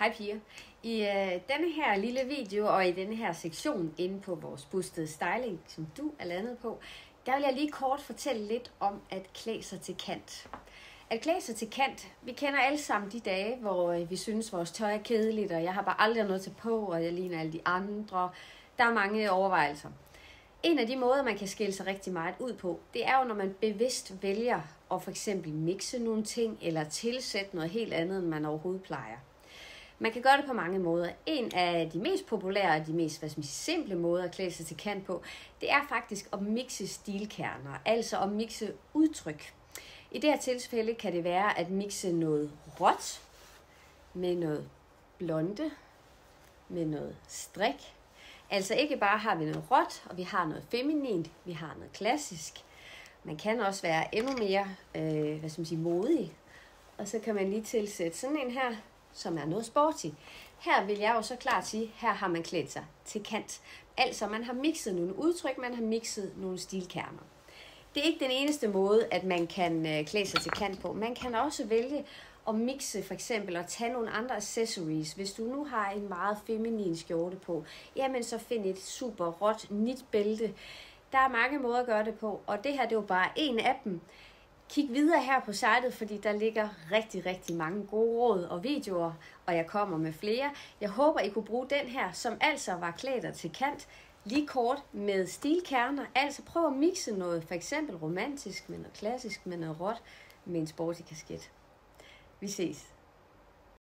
Hej piger. I denne her lille video og i denne her sektion inde på vores boostede styling, som du er landet på, der vil jeg lige kort fortælle lidt om at klæde sig til kant. At klæde sig til kant, vi kender alle sammen de dage, hvor vi synes vores tøj er kedeligt, og jeg har bare aldrig noget til på, og jeg ligner alle de andre. Der er mange overvejelser. En af de måder, man kan skille sig rigtig meget ud på, det er jo, når man bevidst vælger at for eksempel mixe nogle ting, eller tilsætte noget helt andet, end man overhovedet plejer. Man kan gøre det på mange måder. En af de mest populære og de mest simple måder at klæde sig til kant på, det er faktisk at mixe stilkerner, altså at mixe udtryk. I det her tilfælde kan det være at mixe noget råt med noget blonde, med noget strik. Altså ikke bare har vi noget råt, og vi har noget feminint, vi har noget klassisk. Man kan også være endnu mere modig. Og så kan man lige tilsætte sådan en her, som er noget sporty. Her vil jeg jo så klart sige, her har man klædt sig til kant. Altså man har mixet nogle udtryk, man har mixet nogle stilkerner. Det er ikke den eneste måde, at man kan klæde sig til kant på. Man kan også vælge at mixe for eksempel og tage nogle andre accessories. Hvis du nu har en meget feminin skjorte på, jamen så find et super råt knitbælte. Der er mange måder at gøre det på, og det her det er jo bare en af dem. Kig videre her på sitet, fordi der ligger rigtig mange gode råd og videoer, og jeg kommer med flere. Jeg håber, I kunne bruge den her, som altså var klæder til kant, lige kort med stilkerner. Altså prøv at mixe noget, for eksempel romantisk med noget klassisk, med noget råt, med en sporty kasket. Vi ses.